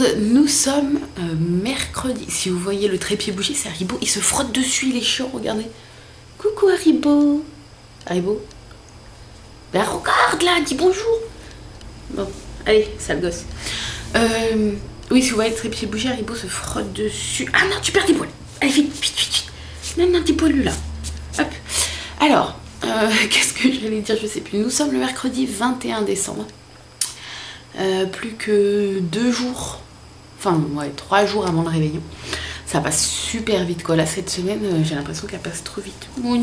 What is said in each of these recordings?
monde, nous sommes mercredi. Si vous voyez le trépied bouger, c'est Haribo. Il se frotte dessus, il est chiant, regardez. Coucou Haribo. Haribo. Ben regarde là, dis bonjour. Bon, allez, sale gosse. Oui, si vous voyez le trépied bouger, Haribo se frotte dessus. Ah non, tu perds des poils. Allez, vite, vite, vite, vite. Non, t'es poilu là. Hop. Alors, qu'est-ce que j'allais dire, je sais plus. Nous sommes le mercredi 21 décembre. Plus que 2 jours, enfin ouais, 3 jours avant le réveillon. Ça passe super vite quoi. Là cette semaine, j'ai l'impression qu'elle passe trop vite. Mais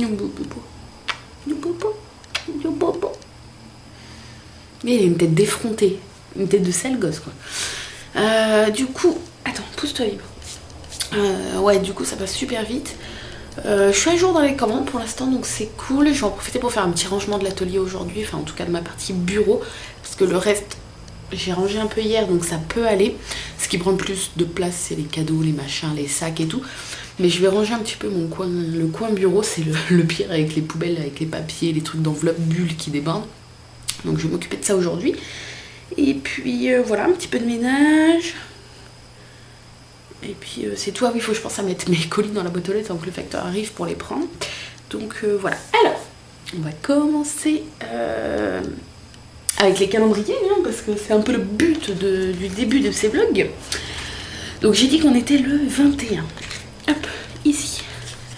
il a une tête d'effrontée, une tête de sale gosse quoi. Du coup, attends, pousse-toi libre. Ouais, du coup ça passe super vite. Je suis à jour dans les commandes pour l'instant, donc c'est cool. Je vais en profiter pour faire un petit rangement de l'atelier aujourd'hui, enfin en tout cas de ma partie bureau, parce que le reste j'ai rangé un peu hier, donc ça peut aller. Ce qui prend le plus de place, c'est les cadeaux, les machins, les sacs et tout. Mais je vais ranger un petit peu mon coin, le coin bureau, c'est le pire avec les poubelles, avec les papiers, les trucs d'enveloppe bulles qui débordent. Donc je vais m'occuper de ça aujourd'hui. Et puis voilà, un petit peu de ménage. Et puis c'est tout. Ah oui, il faut que je pense à mettre mes colis dans la boîte aux lettres avant que le facteur arrive pour les prendre. Donc voilà. Alors, on va commencer avec les calendriers, hein, parce que c'est un peu le but du début de ces vlogs. Donc j'ai dit qu'on était le 21. Hop, ici.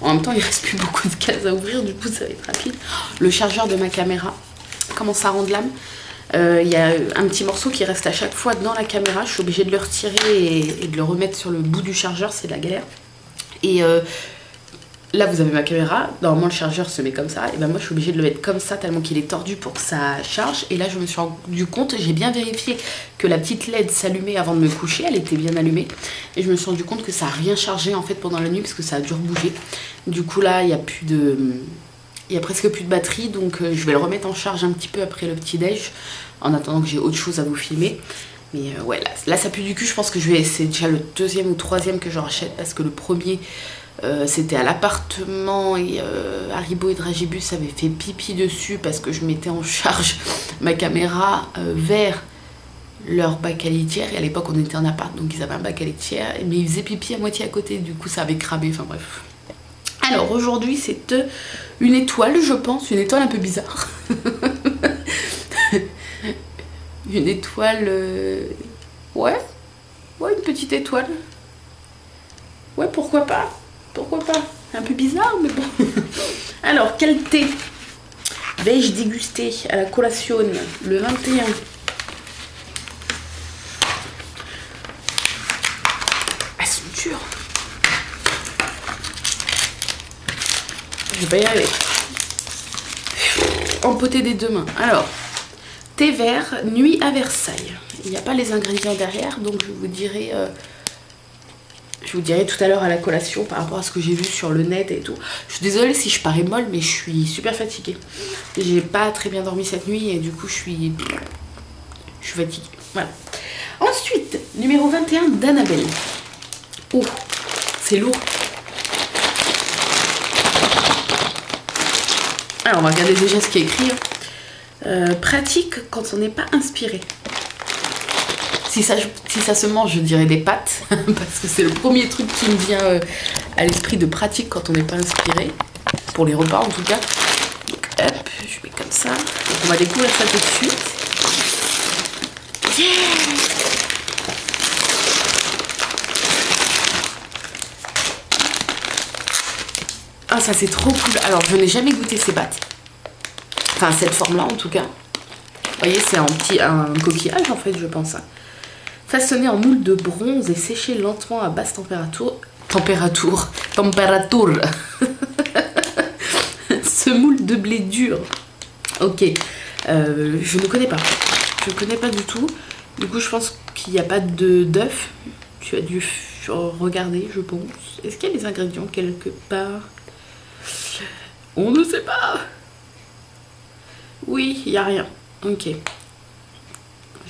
En même temps, il reste plus beaucoup de cases à ouvrir, du coup ça va être rapide. Le chargeur de ma caméra commence à rendre l'âme. Il y a un petit morceau qui reste à chaque fois dans la caméra. Je suis obligée de le retirer et de le remettre sur le bout du chargeur, c'est de la galère. Et là vous avez ma caméra, normalement le chargeur se met comme ça, et ben moi je suis obligée de le mettre comme ça tellement qu'il est tordu pour que ça charge. Et là je me suis rendu compte, j'ai bien vérifié que la petite LED s'allumait avant de me coucher, elle était bien allumée, et je me suis rendu compte que ça n'a rien chargé en fait pendant la nuit parce que ça a dû rebouger. Du coup là il y a presque plus de batterie, donc je vais le remettre en charge un petit peu après le petit déj en attendant que j'ai autre chose à vous filmer. Mais ouais, là ça pue du cul. Je pense que c'est déjà le 2e ou 3e que je rachète, parce que le premier c'était à l'appartement et Haribo et Dragibus avaient fait pipi dessus parce que je mettais en charge ma caméra vers leur bac à litière. Et à l'époque on était en appart, donc ils avaient un bac à litière, mais ils faisaient pipi à moitié à côté, du coup ça avait cramé, enfin bref. Alors aujourd'hui c'est une étoile, je pense, une étoile un peu bizarre. Une étoile... Ouais, une petite étoile. Ouais, pourquoi pas. Pourquoi pas. Un peu bizarre, mais bon. Alors, quel thé vais-je déguster à la collation le 21? Elles sont dures. Je vais pas y arriver. Empoter des 2 mains. Alors, thé vert, nuit à Versailles. Il n'y a pas les ingrédients derrière, donc je vous dirai tout à l'heure à la collation par rapport à ce que j'ai vu sur le net et tout. Je suis désolée si je parais molle, mais je suis super fatiguée. J'ai pas très bien dormi cette nuit et du coup je suis fatiguée. Voilà. Ensuite, numéro 21 d'Annabelle. Oh, c'est lourd. Alors on va regarder déjà ce qui est écrit. Pratique quand on n'est pas inspiré. Si ça se mange, je dirais des pâtes, parce que c'est le premier truc qui me vient à l'esprit de pratique quand on n'est pas inspiré, pour les repas en tout cas. Donc hop, je mets comme ça. Donc on va découvrir ça tout de suite. Yeah! Ah ça c'est trop cool. Alors je n'ai jamais goûté ces pâtes. Enfin cette forme là en tout cas. Vous voyez c'est un coquillage en fait je pense. Façonné en moule de bronze et séché lentement à basse température. Ce moule de blé dur. Ok. Je ne connais pas. Je ne connais pas du tout. Du coup je pense qu'il n'y a pas d'œuf. Tu as dû regarder je pense. Est-ce qu'il y a des ingrédients quelque part? On ne sait pas. Oui, il n'y a rien. Ok.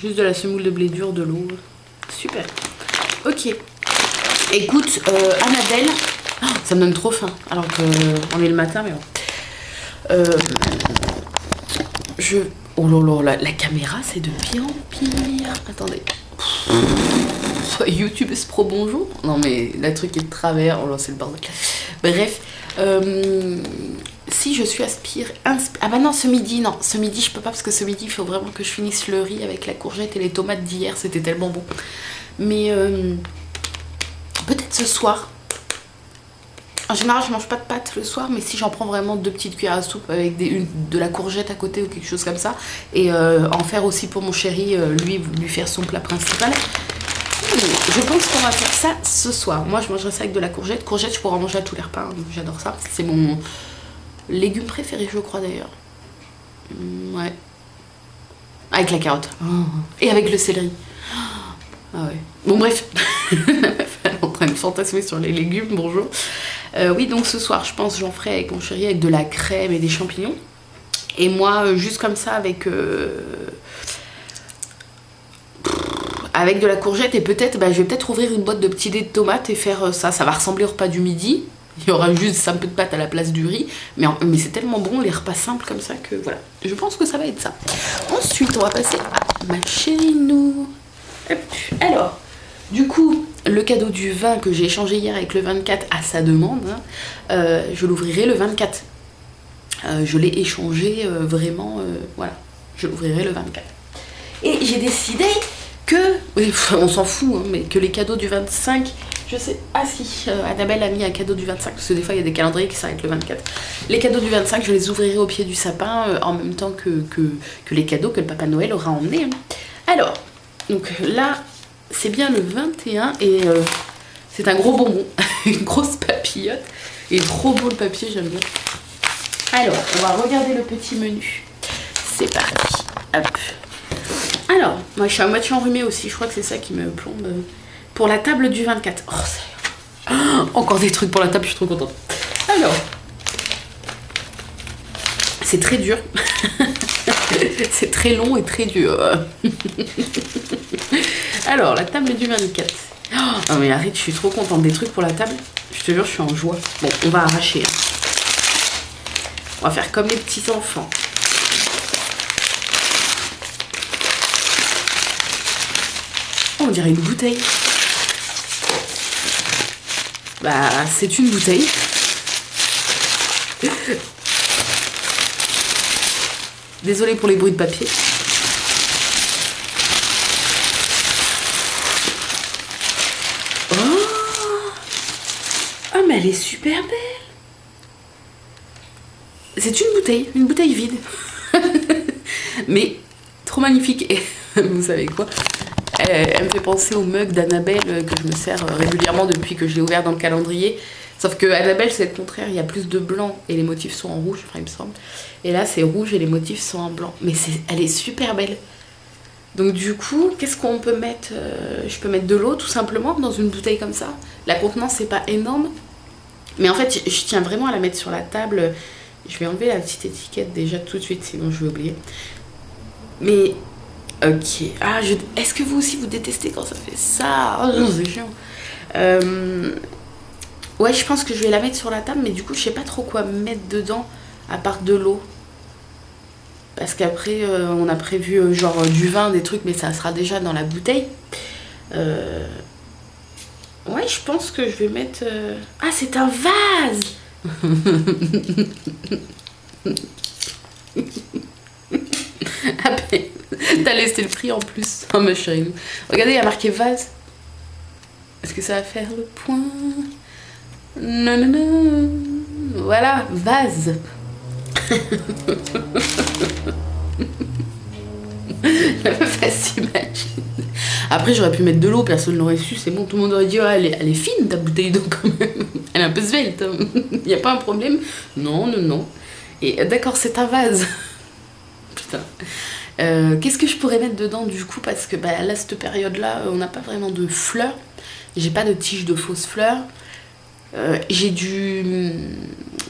Juste de la semoule de blé dur, de l'eau. Super. Ok. Écoute, Annabelle. Oh, ça me donne trop faim. Alors qu'on est le matin, mais bon. Oh là là, la caméra, c'est de pire en pire. Attendez. YouTubeuse pro bonjour. Non mais la truc est de travers, oh là c'est le bordel. Bref, si je suis ah bah non ce midi je peux pas parce que ce midi il faut vraiment que je finisse le riz avec la courgette et les tomates d'hier, c'était tellement bon. Mais peut-être ce soir. En général, je mange pas de pâtes le soir, mais si j'en prends vraiment 2 petites cuillères à soupe avec de la courgette à côté ou quelque chose comme ça, et en faire aussi pour mon chéri, lui faire son plat principal. Je pense qu'on va faire ça ce soir. Moi, je mangerai ça avec de la courgette. Courgette, je pourrais en manger à tous les repas, hein, j'adore ça. C'est mon légume préféré, je crois d'ailleurs. Ouais. Avec la carotte. Et avec le céleri. Ah ouais. Bon, bref. Elle est en train de fantasmer sur les légumes, bonjour. Oui, donc ce soir, je pense j'en ferai avec mon chéri avec de la crème et des champignons. Et moi, juste comme ça, avec de la courgette et peut-être, je vais peut-être ouvrir une boîte de petits dés de tomates et faire ça. Ça va ressembler au repas du midi. Il y aura juste un peu de pâte à la place du riz. Mais c'est tellement bon, les repas simples comme ça que voilà. Je pense que ça va être ça. Ensuite, on va passer à ma chérie nous. Alors, du coup, le cadeau du vin que j'ai échangé hier avec le 24 à sa demande, je l'ouvrirai le 24. Je l'ai échangé vraiment, voilà, je l'ouvrirai le 24. Et j'ai décidé que, on s'en fout, hein, mais que les cadeaux du 25, je sais, ah si, Annabelle a mis un cadeau du 25, parce que des fois il y a des calendriers qui s'arrêtent le 24. Les cadeaux du 25, je les ouvrirai au pied du sapin en même temps que les cadeaux que le Papa Noël aura emmenés. Alors, donc là, c'est bien le 21 et c'est un gros bonbon, une grosse papillote. Et trop beau le papier, j'aime bien. Alors, on va regarder le petit menu. C'est parti. Hop. Alors, moi je suis à moitié enrhumée aussi, je crois que c'est ça qui me plombe. Pour la table du 24. Oh, ça y est. Oh, encore des trucs pour la table, je suis trop contente. Alors, c'est très dur. C'est très long et très dur. Alors, la table du 24. Oh, non mais arrête, je suis trop contente des trucs pour la table. Je te jure, je suis en joie. Bon, on va arracher. On va faire comme les petits enfants. Oh, on dirait une bouteille. Bah, c'est une bouteille. Désolée pour les bruits de papier. Oh, oh mais elle est super belle. C'est une bouteille vide. Mais trop magnifique. Et vous savez quoi? Elle me fait penser au mug d'Annabelle que je me sers régulièrement depuis que je l'ai ouvert dans le calendrier. Sauf que Annabelle c'est le contraire, il y a plus de blanc et les motifs sont en rouge, enfin, il me semble. Et là c'est rouge et les motifs sont en blanc. Mais elle est super belle. Donc du coup, qu'est-ce qu'on peut mettre? Je peux mettre de l'eau tout simplement dans une bouteille comme ça. La contenance c'est pas énorme. Mais en fait je tiens vraiment à la mettre sur la table. Je vais enlever la petite étiquette déjà tout de suite, sinon je vais oublier. Mais ok. Ah, est-ce que vous aussi vous détestez quand ça fait ça? Oh, c'est chiant. Ouais, je pense que je vais la mettre sur la table, mais du coup, je sais pas trop quoi mettre dedans à part de l'eau. Parce qu'après, on a prévu genre du vin, des trucs, mais ça sera déjà dans la bouteille. Ouais, je pense que je vais mettre... Ah, c'est un vase. Ah ben, t'as laissé le prix en plus. Oh ma chérie. Regardez, il y a marqué vase. Est-ce que ça va faire le point? Non, non, non. Voilà, vase. La meuf, elle s'imagine. Après, j'aurais pu mettre de l'eau, personne ne l'aurait su, c'est bon, tout le monde aurait dit oh, elle est fine ta bouteille d'eau quand même. Elle est un peu svelte. Il n'y a pas un problème. Non, non, non. Et d'accord, c'est un vase. Putain. Qu'est-ce que je pourrais mettre dedans du coup? Parce que là, cette période-là, on n'a pas vraiment de fleurs. J'ai pas de tige de fausses fleurs. J'ai du...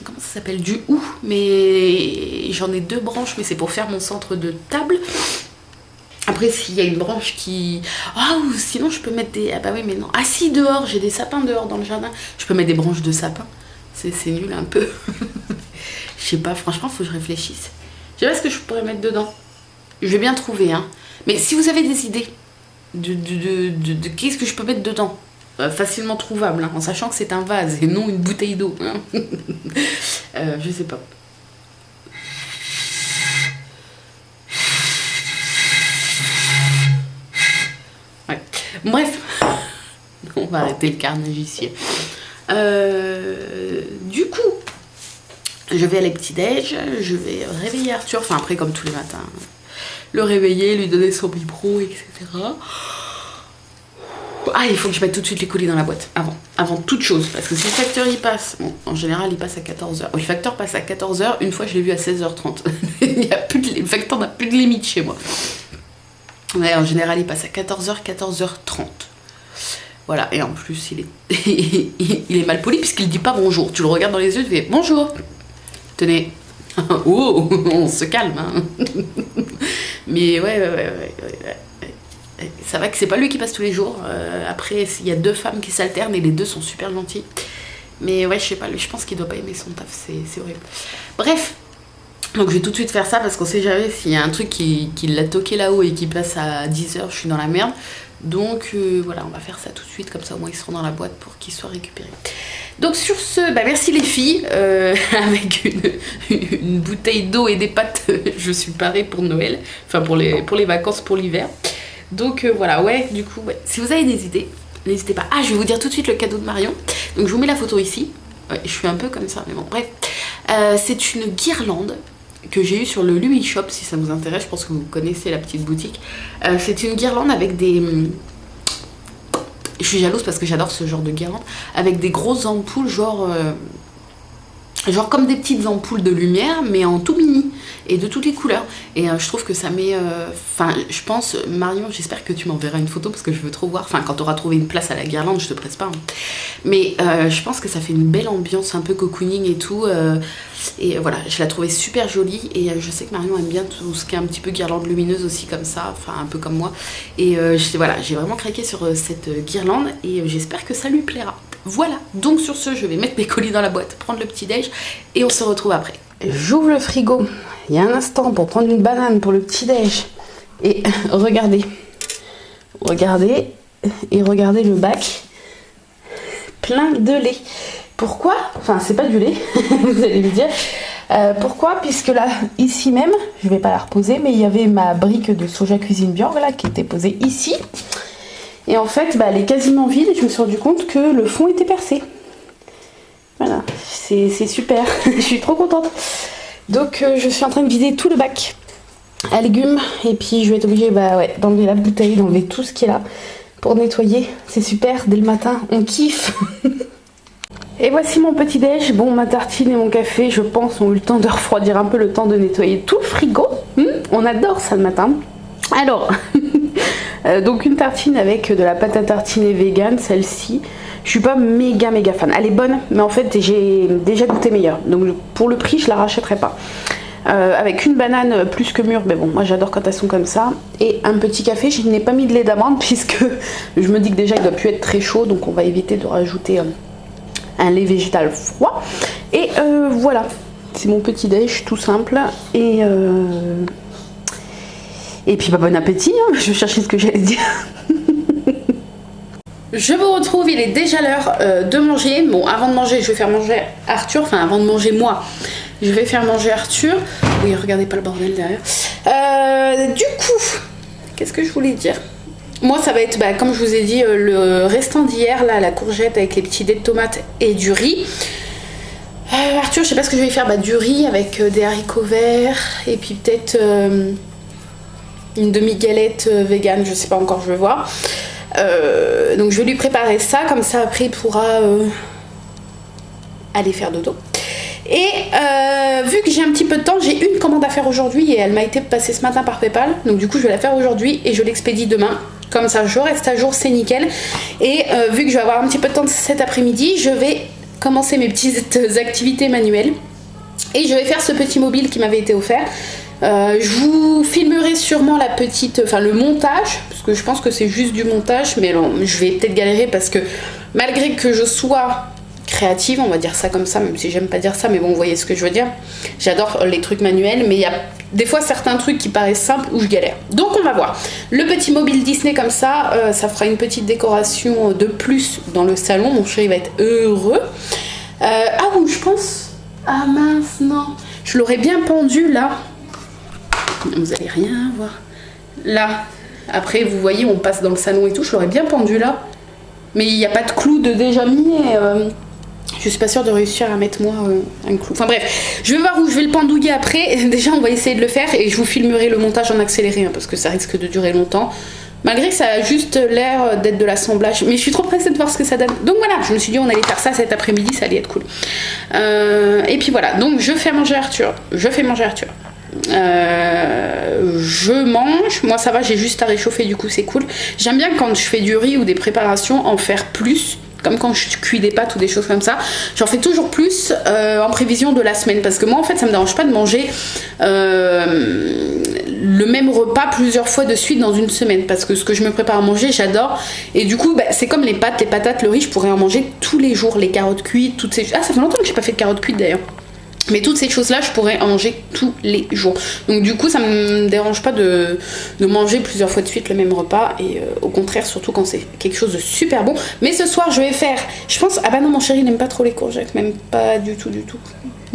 Comment ça s'appelle? Du hou. Mais j'en ai 2 branches, mais c'est pour faire mon centre de table. Après, s'il y a une branche qui... Ah, ou sinon je peux mettre des... Ah bah oui, mais non. Ah si, dehors, j'ai des sapins dehors dans le jardin. Je peux mettre des branches de sapin. C'est nul un peu. Je sais pas, franchement, faut que je réfléchisse. Je sais pas ce que je pourrais mettre dedans. Je vais bien trouver, hein. Mais si vous avez des idées, qu'est-ce que je peux mettre dedans. Facilement trouvable, hein, en sachant que c'est un vase et non une bouteille d'eau. Hein. Je sais pas. Ouais. Bref, on va arrêter le carnage ici. Du coup, je vais aller petit-déj, je vais réveiller Arthur, enfin après comme tous les matins, le réveiller, lui donner son biberon, etc. Ah, il faut que je mette tout de suite les colis dans la boîte, avant toute chose, parce que si le facteur il passe, bon, en général il passe à 14h, le facteur passe à 14h, une fois je l'ai vu à 16h30, le facteur n'a plus de limite chez moi. Ouais, en général il passe à 14h, 14h30. Voilà, et en plus il est mal poli puisqu'il dit pas bonjour, tu le regardes dans les yeux, tu fais bonjour, tenez, oh, on se calme, hein. Mais ouais. Ça va que c'est pas lui qui passe tous les jours. Après, il y a 2 femmes qui s'alternent et les 2 sont super gentilles. Mais ouais, je sais pas, lui, je pense qu'il doit pas aimer son taf, c'est horrible. Bref, donc je vais tout de suite faire ça parce qu'on sait jamais s'il y a un truc qui l'a toqué là-haut et qui passe à 10h, je suis dans la merde. Donc voilà, on va faire ça tout de suite, comme ça au moins ils seront dans la boîte pour qu'ils soient récupérés. Donc sur ce, merci les filles, avec une bouteille d'eau et des pâtes, je suis parée pour Noël, enfin pour les vacances pour l'hiver. Donc voilà, ouais, du coup, ouais. Si vous avez des idées, n'hésitez pas. Ah, je vais vous dire tout de suite le cadeau de Marion. Donc je vous mets la photo ici. Ouais, je suis un peu comme ça, mais bon, bref. C'est une guirlande que j'ai eue sur le Lumi Shop, si ça vous intéresse. Je pense que vous connaissez la petite boutique. C'est une guirlande avec des... Je suis jalouse parce que j'adore ce genre de guirlande. Avec des grosses ampoules, genre comme des petites ampoules de lumière, mais en tout mini et de toutes les couleurs. Et je trouve que ça met... Enfin, je pense, Marion, j'espère que tu m'enverras une photo parce que je veux trop voir. Enfin, quand tu auras trouvé une place à la guirlande, je te presse pas. Hein. Mais je pense que ça fait une belle ambiance, un peu cocooning et tout. Et voilà, je la trouvais super jolie. Et je sais que Marion aime bien tout ce qui est un petit peu guirlande lumineuse aussi comme ça. Enfin, un peu comme moi. Et voilà, j'ai vraiment craqué sur cette guirlande. Et j'espère que ça lui plaira. Voilà, donc sur ce, je vais mettre mes colis dans la boîte, prendre le petit déj et on se retrouve après. J'ouvre le frigo, il y a un instant pour prendre une banane pour le petit déj. Et regardez le bac plein de lait. Pourquoi? Enfin, c'est pas du lait, vous allez me dire. Pourquoi? Puisque là, ici même, je vais pas la reposer, mais il y avait ma brique de soja cuisine Bjorg là qui était posée ici. Et en fait, elle est quasiment vide et je me suis rendu compte que le fond était percé. Voilà, c'est super, je suis trop contente. Donc je suis en train de vider tout le bac à légumes et puis je vais être obligée d'enlever la bouteille, d'enlever tout ce qui est là pour nettoyer. C'est super, dès le matin, on kiffe. Et voici mon petit déj. Bon, ma tartine et mon café, je pense, ont eu le temps de refroidir un peu, le temps de nettoyer tout le frigo. On adore ça le matin. Alors... donc une tartine avec de la pâte à tartiner vegan, celle-ci. Je suis pas méga fan. Elle est bonne, mais en fait j'ai déjà goûté meilleure. Donc pour le prix, je la rachèterai pas. Avec une banane plus que mûre, mais bon, moi j'adore quand elles sont comme ça. Et un petit café, je n'ai pas mis de lait d'amande puisque je me dis que déjà il doit plus être très chaud, donc on va éviter de rajouter un lait végétal froid. Et voilà, c'est mon petit déj tout simple. Et puis bon appétit, hein. Je vais chercher ce que j'allais dire. Je vous retrouve, il est déjà l'heure de manger. Bon, avant de manger, je vais faire manger Arthur. Enfin, avant de manger moi, je vais faire manger Arthur. Oui, regardez pas le bordel derrière. Du coup, qu'est-ce que je voulais dire? Moi, ça va être, comme je vous ai dit, le restant d'hier, là, la courgette avec les petits dés de tomates et du riz. Arthur, je sais pas ce que je vais faire. Du riz avec des haricots verts et puis peut-être... une demi-galette vegan, je sais pas encore, je vais voir. Donc je vais lui préparer ça, comme ça après il pourra aller faire dodo. Et vu que j'ai un petit peu de temps, j'ai une commande à faire aujourd'hui et elle m'a été passée ce matin par PayPal. Donc du coup je vais la faire aujourd'hui et je l'expédie demain. Comme ça je reste à jour, c'est nickel. Et vu que je vais avoir un petit peu de temps cet après-midi, je vais commencer mes petites activités manuelles. Et je vais faire ce petit mobile qui m'avait été offert. Je vous filmerai sûrement le montage, parce que je pense que c'est juste du montage, mais bon, je vais peut-être galérer parce que malgré que je sois créative, on va dire ça comme ça, même si j'aime pas dire ça, mais bon, vous voyez ce que je veux dire. J'adore les trucs manuels, mais il y a des fois certains trucs qui paraissent simples où je galère. Donc on va voir. Le petit mobile Disney comme ça, ça fera une petite décoration de plus dans le salon. Mon chéri va être heureux. Ah oui, je pense... Ah mince, non. Je l'aurais bien pendu là. Vous allez rien voir. Là. Après, vous voyez, on passe dans le salon et tout. Je l'aurais bien pendu là. Mais il n'y a pas de clou de déjà mis. Et, je suis pas sûre de réussir à mettre moi un clou. Enfin bref, je vais voir où je vais le pendouiller après. Déjà, on va essayer de le faire et je vous filmerai le montage en accéléré hein, parce que ça risque de durer longtemps. Malgré que ça a juste l'air d'être de l'assemblage. Mais je suis trop pressée de voir ce que ça donne. Donc voilà, je me suis dit on allait faire ça cet après-midi, ça allait être cool. Et puis voilà, donc je fais manger Arthur. Je mange, moi ça va, j'ai juste à réchauffer, du coup c'est cool. J'aime bien quand je fais du riz ou des préparations en faire plus, comme quand je cuis des pâtes ou des choses comme ça. J'en fais toujours plus en prévision de la semaine, parce que moi en fait ça me dérange pas de manger le même repas plusieurs fois de suite dans une semaine, parce que ce que je me prépare à manger j'adore, et du coup bah, c'est comme les pâtes, les patates, le riz, je pourrais en manger tous les jours, les carottes cuites, toutes ces... Ah ça fait longtemps que j'ai pas fait de carottes cuites d'ailleurs. Mais toutes ces choses-là, je pourrais en manger tous les jours. Donc du coup, ça me dérange pas de manger plusieurs fois de suite le même repas. Et au contraire, surtout quand c'est quelque chose de super bon. Mais ce soir, je vais faire... Je pense... Ah bah non, mon chéri n'aime pas trop les courgettes. Même pas du tout, du tout.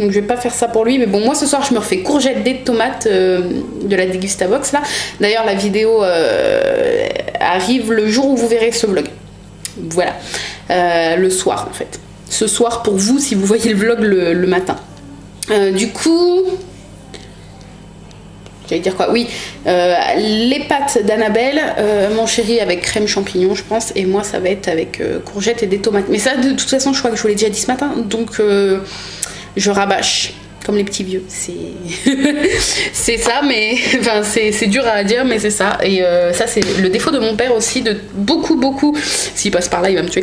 Donc je vais pas faire ça pour lui. Mais bon, moi ce soir, je me refais courgettes et tomates de la Degustabox là. D'ailleurs, la vidéo arrive le jour où vous verrez ce vlog. Voilà. Le soir, en fait. Ce soir pour vous, si vous voyez le vlog le matin. Du coup, j'allais dire quoi? Oui, les pâtes d'Annabelle, mon chéri avec crème champignon, je pense, et moi ça va être avec courgettes et des tomates. Mais ça, de toute façon, je crois que je vous l'ai déjà dit ce matin, donc je rabâche. Comme les petits vieux, c'est ça, mais enfin c'est dur à dire, mais c'est ça. Et ça c'est le défaut de mon père aussi, de beaucoup, s'il passe par là il va me tuer,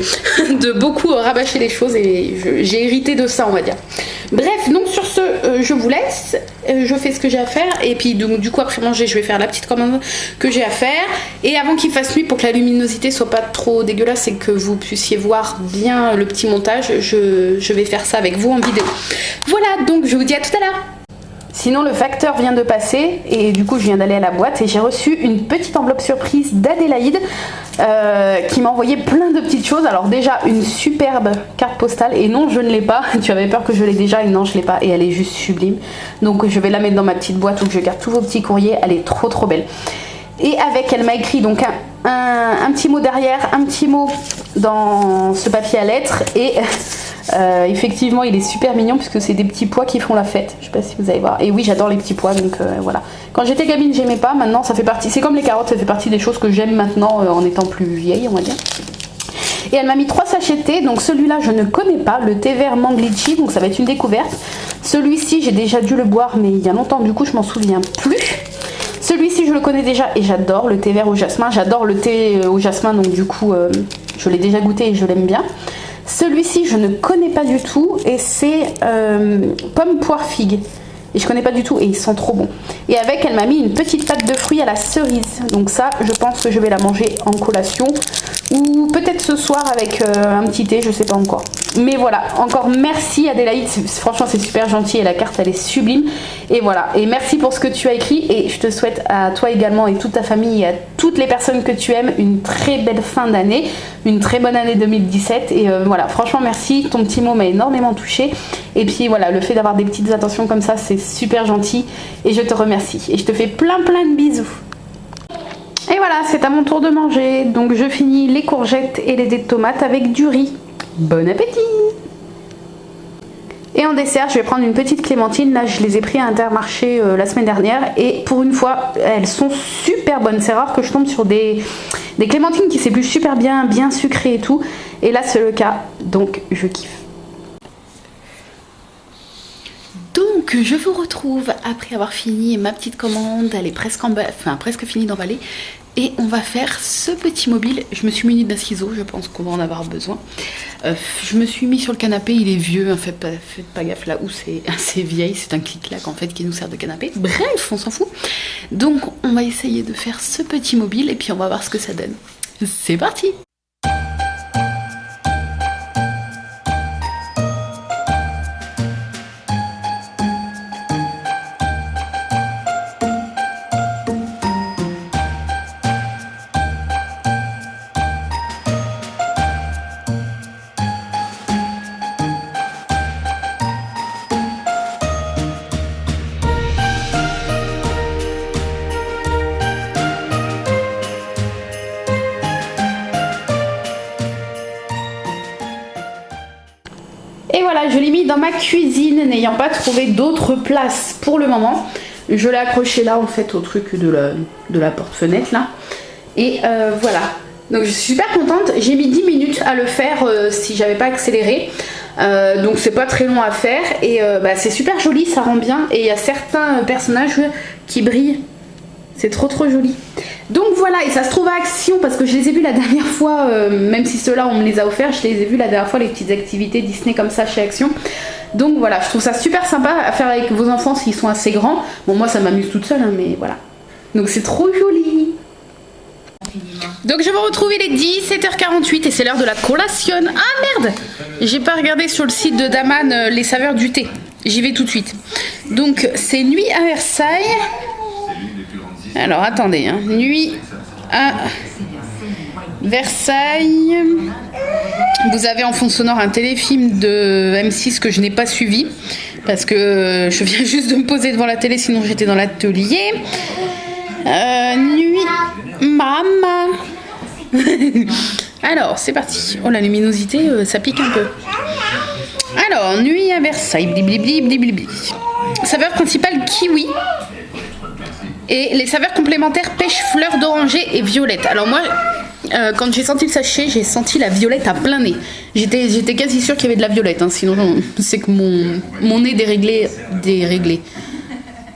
de beaucoup rabâcher les choses, et j'ai hérité de ça on va dire. Bref, donc sur ce, je vous laisse, je fais ce que j'ai à faire, et puis donc, du coup après manger je vais faire la petite commande que j'ai à faire, et avant qu'il fasse nuit, pour que la luminosité soit pas trop dégueulasse et que vous puissiez voir bien le petit montage, je vais faire ça avec vous en vidéo. Voilà, donc je vous dis à tout à l'heure. Sinon le facteur vient de passer et du coup je viens d'aller à la boîte et j'ai reçu une petite enveloppe surprise d'Adélaïde qui m'a envoyé plein de petites choses. Alors déjà une superbe carte postale, et non je ne l'ai pas, tu avais peur que je l'ai déjà, et non je l'ai pas, et elle est juste sublime. Donc je vais la mettre dans ma petite boîte où je garde tous vos petits courriers, elle est trop belle. Et avec, elle m'a écrit donc un petit mot derrière, un petit mot dans ce papier à lettres, et effectivement il est super mignon puisque c'est des petits pois qui font la fête. Je sais pas si vous allez voir. Et oui, j'adore les petits pois, donc voilà. Quand j'étais gamine j'aimais pas, maintenant ça fait partie, c'est comme les carottes, ça fait partie des choses que j'aime maintenant en étant plus vieille on va dire. Et elle m'a mis 3 sachets de thé, donc celui-là je ne connais pas, le thé vert mangue litchi, donc ça va être une découverte. Celui-ci j'ai déjà dû le boire mais il y a longtemps, du coup je m'en souviens plus. Celui-ci je le connais déjà et j'adore le thé vert au jasmin, j'adore le thé au jasmin, donc du coup je l'ai déjà goûté et je l'aime bien. Celui-ci je ne connais pas du tout et c'est pomme poire figue. Et je connais pas du tout et ils sont trop bons. Et avec, elle m'a mis une petite pâte de fruits à la cerise. Donc ça, je pense que je vais la manger en collation. Ou peut-être ce soir avec un petit thé, je sais pas encore. Mais voilà, encore merci Adélaïde. Franchement, c'est super gentil et la carte, elle est sublime. Et voilà, et merci pour ce que tu as écrit. Et je te souhaite à toi également et toute ta famille et à toutes les personnes que tu aimes une très belle fin d'année. Une très bonne année 2017. Et voilà, franchement, merci. Ton petit mot m'a énormément touchée. Et puis voilà, le fait d'avoir des petites attentions comme ça, c'est super gentil. Et je te remercie. Et je te fais plein de bisous. Et voilà, c'est à mon tour de manger. Donc je finis les courgettes et les dés de tomates avec du riz. Bon appétit! Et en dessert, je vais prendre une petite clémentine. Là, je les ai pris à Intermarché la semaine dernière. Et pour une fois, elles sont super bonnes. C'est rare que je tombe sur des clémentines qui s'épluchent super bien sucrées et tout. Et là, c'est le cas. Donc, je kiffe. Donc je vous retrouve après avoir fini ma petite commande, elle est presque finie d'emballer, et on va faire ce petit mobile. Je me suis munie d'un ciseau, je pense qu'on va en avoir besoin. Je me suis mis sur le canapé, il est vieux, hein, faites pas gaffe là où c'est assez vieille, c'est un clic-clac en fait qui nous sert de canapé. Bref, on s'en fout. Donc on va essayer de faire ce petit mobile et puis on va voir ce que ça donne. C'est parti! Et voilà, je l'ai mis dans ma cuisine, n'ayant pas trouvé d'autre place pour le moment. Je l'ai accroché là en fait au truc de la porte-fenêtre là. Et voilà. Donc je suis super contente. J'ai mis 10 minutes à le faire si j'avais pas accéléré. Donc c'est pas très long à faire. Et c'est super joli, ça rend bien. Et il y a certains personnages qui brillent. C'est trop joli. Donc voilà, et ça se trouve à Action parce que je les ai vus la dernière fois, même si ceux-là on me les a offerts, je les ai vus la dernière fois, les petites activités Disney comme ça chez Action. Donc voilà, je trouve ça super sympa à faire avec vos enfants s'ils sont assez grands. Bon, moi ça m'amuse toute seule, hein, mais voilà. Donc c'est trop joli. Donc je vous retrouve, il est 17h48 et c'est l'heure de la collation. Ah merde, j'ai pas regardé sur le site de Daman les saveurs du thé. J'y vais tout de suite. Donc c'est Nuit à Versailles. Alors attendez, hein. Nuit à Versailles. Vous avez en fond sonore un téléfilm de M6 que je n'ai pas suivi parce que je viens juste de me poser devant la télé, sinon j'étais dans l'atelier. Nuit Maman. Alors c'est parti. Oh, la luminosité ça pique un peu. Alors Nuit à Versailles. Blibli blibli. Saveur principale kiwi. Et les saveurs complémentaires pêche, fleur d'oranger et violette. Alors moi, quand j'ai senti le sachet, j'ai senti la violette à plein nez. J'étais quasi sûre qu'il y avait de la violette. Hein, sinon, c'est que mon nez déréglé.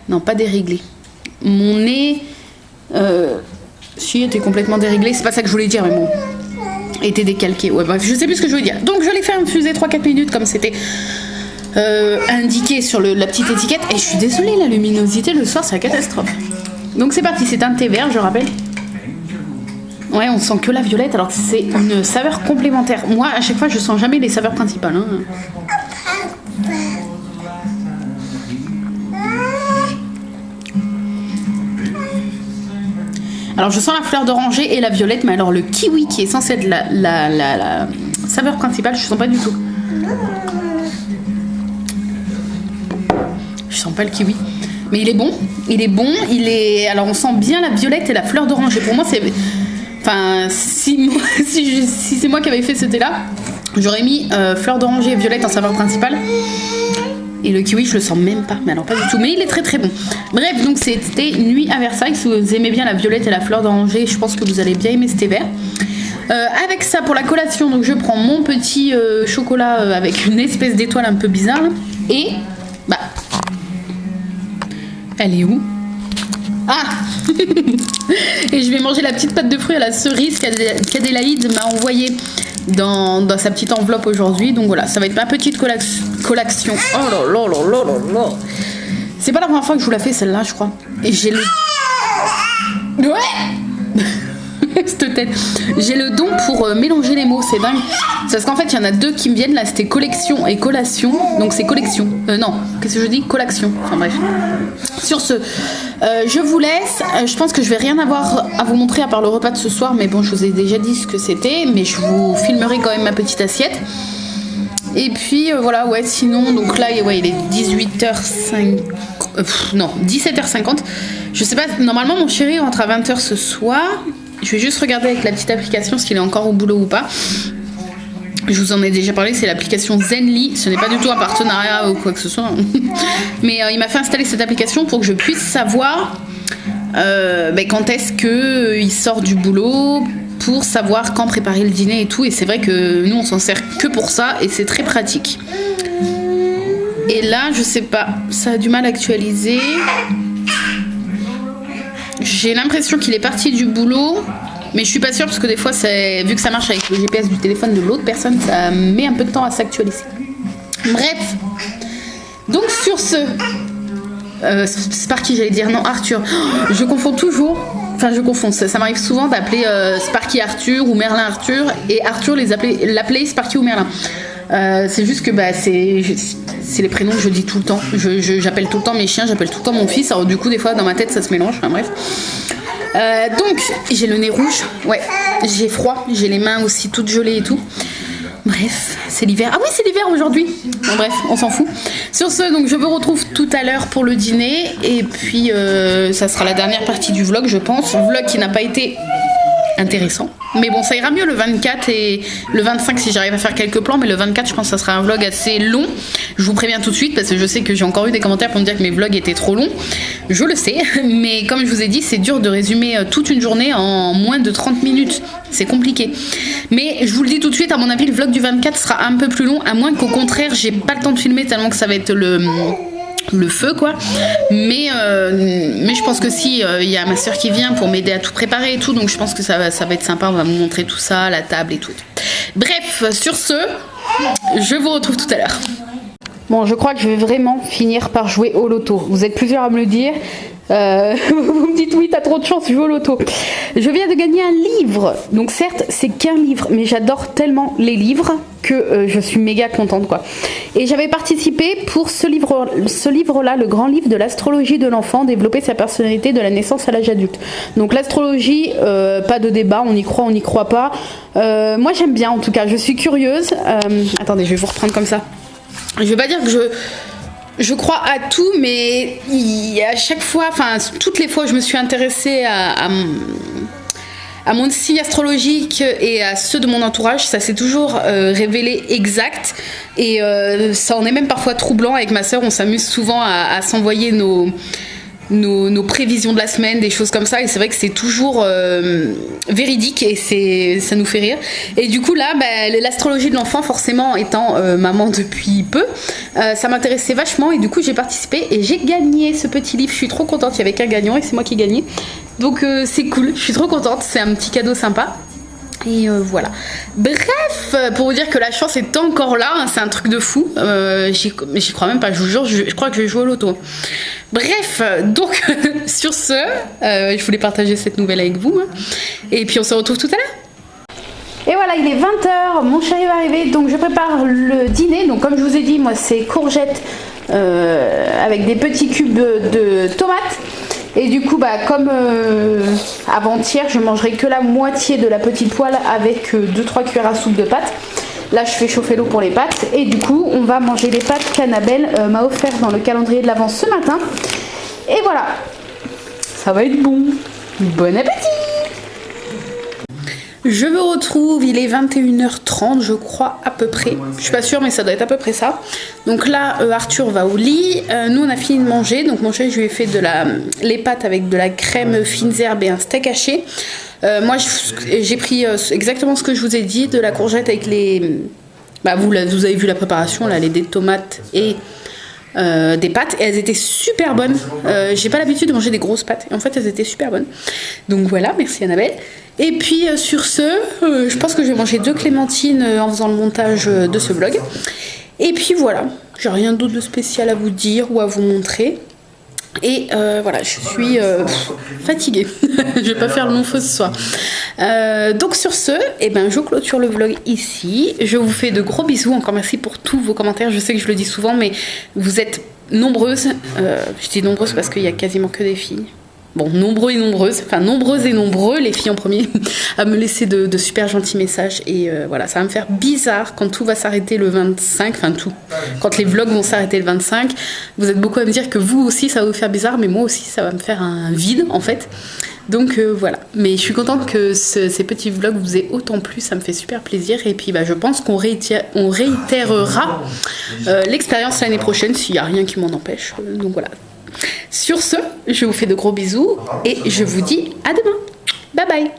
Non, pas déréglé. Mon nez, si, était complètement déréglé. C'est pas ça que je voulais dire, mais bon, était décalqué. Ouais, bref, je sais plus ce que je voulais dire. Donc je l'ai fait infuser 3-4 minutes comme c'était indiqué sur la petite étiquette. Et je suis désolée, la luminosité le soir, c'est la catastrophe. Donc c'est parti, c'est un thé vert, je rappelle. Ouais, on sent que la violette, alors c'est une saveur complémentaire. Moi, à chaque fois, je sens jamais les saveurs principales. Hein. Alors je sens la fleur d'oranger et la violette, mais alors le kiwi qui est censé être la saveur principale, je sens pas du tout. Je sens pas le kiwi. Mais il est bon, alors on sent bien la violette et la fleur d'oranger. Pour moi c'est... Enfin, si c'est moi qui avais fait ce thé là, j'aurais mis fleur d'oranger et violette en saveur principale. Et le kiwi je le sens même pas, mais alors pas du tout, mais il est très bon. Bref, donc c'était Nuit à Versailles. Si vous aimez bien la violette et la fleur d'oranger, je pense que vous allez bien aimer ce thé vert. Avec ça pour la collation, donc je prends mon petit chocolat avec une espèce d'étoile un peu bizarre. Et elle est où? Ah. Et je vais manger la petite pâte de fruits à la cerise qu'Adélaïde m'a envoyée dans sa petite enveloppe aujourd'hui. Donc voilà, ça va être ma petite collation. Oh là là là là là là. C'est pas la première fois que je vous la fais celle-là, je crois. Et j'ai le... Ouais. Cette tête. J'ai le don pour mélanger les mots, c'est dingue. C'est parce qu'en fait il y en a deux qui me viennent là, c'était collection et collation. Donc c'est collection. Non, qu'est-ce que je dis? Collation. Enfin bref. Sur ce, je vous laisse. Je pense que je vais rien avoir à vous montrer à part le repas de ce soir. Mais bon, je vous ai déjà dit ce que c'était. Mais je vous filmerai quand même ma petite assiette. Et puis voilà, ouais, sinon, donc là, ouais, il est 18h50. Non, 17h50. Je sais pas, normalement mon chéri rentre à 20h ce soir. Je vais juste regarder avec la petite application s'il est encore au boulot ou pas. Je vous en ai déjà parlé, c'est l'application Zenly. Ce n'est pas du tout un partenariat ou quoi que ce soit. Mais il m'a fait installer cette application pour que je puisse savoir quand est-ce qu'il sort du boulot, pour savoir quand préparer le dîner et tout. Et c'est vrai que nous, on s'en sert que pour ça et c'est très pratique. Et là, je sais pas, ça a du mal à actualiser. J'ai l'impression qu'il est parti du boulot, mais je suis pas sûre parce que des fois, vu que ça marche avec le GPS du téléphone de l'autre personne, ça met un peu de temps à s'actualiser. Bref, donc sur ce, Sparky, j'allais dire, non, Arthur, je confonds toujours, enfin je confonds, ça m'arrive souvent d'appeler Sparky Arthur ou Merlin Arthur, et Arthur l'appeler Sparky ou Merlin. C'est juste que c'est les prénoms que je dis tout le temps. J'appelle tout le temps mes chiens, j'appelle tout le temps mon fils. Alors du coup des fois dans ma tête ça se mélange. Enfin bref. Donc j'ai le nez rouge. Ouais, j'ai froid. J'ai les mains aussi toutes gelées et tout. Bref, c'est l'hiver. Ah oui, c'est l'hiver aujourd'hui. Bon, bref, on s'en fout. Sur ce, donc je vous retrouve tout à l'heure pour le dîner. Et puis ça sera la dernière partie du vlog, je pense. Vlog qui n'a pas été intéressant. Mais bon, ça ira mieux le 24 et le 25 si j'arrive à faire quelques plans, mais le 24 je pense que ça sera un vlog assez long. Je vous préviens tout de suite parce que je sais que j'ai encore eu des commentaires pour me dire que mes vlogs étaient trop longs. Je le sais, mais comme je vous ai dit, c'est dur de résumer toute une journée en moins de 30 minutes. C'est compliqué. Mais je vous le dis tout de suite, à mon avis, le vlog du 24 sera un peu plus long, à moins qu'au contraire, j'ai pas le temps de filmer tellement que ça va être le feu quoi, mais je pense que si il y a ma soeur qui vient pour m'aider à tout préparer et tout, donc je pense que ça va être sympa, on va vous montrer tout ça, la table et tout. Bref, sur ce, je vous retrouve tout à l'heure. Bon, je crois que je vais vraiment finir par jouer au loto. Vous êtes plusieurs à me le dire. Vous me dites oui, t'as trop de chance, je joue au loto. Je viens de gagner un livre. Donc certes, c'est qu'un livre, mais j'adore tellement les livres que je suis méga contente quoi. Et j'avais participé pour ce livre-là, le grand livre de l'astrologie de l'enfant, développer sa personnalité de la naissance à l'âge adulte. Donc l'astrologie, pas de débat, on y croit, on n'y croit pas. Moi j'aime bien en tout cas, je suis curieuse. Attendez, je vais vous reprendre comme ça. Je vais pas dire que je crois à tout, mais à chaque fois, enfin toutes les fois où je me suis intéressée à mon signe astrologique et à ceux de mon entourage, ça s'est toujours révélé exact. Et ça en est même parfois troublant. Avec ma soeur, on s'amuse souvent à s'envoyer nos prévisions de la semaine, des choses comme ça, et c'est vrai que c'est toujours véridique et ça nous fait rire. Et du coup là, l'astrologie de l'enfant, forcément étant maman depuis peu, ça m'intéressait vachement et du coup j'ai participé et j'ai gagné ce petit livre. Je suis trop contente, il y avait qu'un gagnant et c'est moi qui ai gagné, donc c'est cool, je suis trop contente, c'est un petit cadeau sympa. Et voilà. Bref, pour vous dire que la chance est encore là, hein, c'est un truc de fou. J'y crois même pas, je vous jure, je crois que je vais jouer au loto. Bref, donc sur ce, je voulais partager cette nouvelle avec vous. Hein, et puis on se retrouve tout à l'heure. Et voilà, il est 20h, mon chéri va arriver, donc je prépare le dîner. Donc comme je vous ai dit, moi c'est courgettes avec des petits cubes de tomates. Et du coup, comme avant-hier, je mangerai que la moitié de la petite poêle avec 2-3 cuillères à soupe de pâtes. Là, je fais chauffer l'eau pour les pâtes. Et du coup, on va manger les pâtes qu'Annabelle m'a offert dans le calendrier de l'Avent ce matin. Et voilà, ça va être bon. Bon appétit! Je me retrouve, il est 21h30 je crois à peu près, je suis pas sûre mais ça doit être à peu près ça. Donc là Arthur va au lit, nous on a fini de manger, donc mon chéri je lui ai fait les pâtes avec de la crème fines herbes et un steak haché. Moi j'ai pris exactement ce que je vous ai dit, de la courgette avec vous avez vu la préparation là, les dés de tomates et des pâtes, et elles étaient super bonnes. J'ai pas l'habitude de manger des grosses pâtes et en fait elles étaient super bonnes, donc voilà, merci Annabelle. Et puis sur ce, je pense que je vais manger 2 clémentines en faisant le montage de ce vlog. Et puis voilà, j'ai rien d'autre de spécial à vous dire ou à vous montrer. Et voilà, je suis fatiguée. Je vais pas faire le long feu ce soir. Donc sur ce, je clôture le vlog ici. Je vous fais de gros bisous. Encore merci pour tous vos commentaires. Je sais que je le dis souvent, mais vous êtes nombreuses. Je dis nombreuses parce qu'il y a quasiment que des filles. Bon, nombreux et nombreuses, enfin nombreuses et nombreux, les filles en premier, à me laisser de super gentils messages. Et voilà, ça va me faire bizarre quand tout va s'arrêter le 25, enfin tout, quand les vlogs vont s'arrêter le 25. Vous êtes beaucoup à me dire que vous aussi ça va vous faire bizarre, mais moi aussi ça va me faire un vide en fait. Donc voilà, mais je suis contente que ces petits vlogs vous aient autant plu, ça me fait super plaisir. Et puis je pense qu'on réitérera l'expérience l'année prochaine s'il n'y a rien qui m'en empêche. Donc voilà. Sur ce, je vous fais de gros bisous et je vous dis à demain. Bye bye.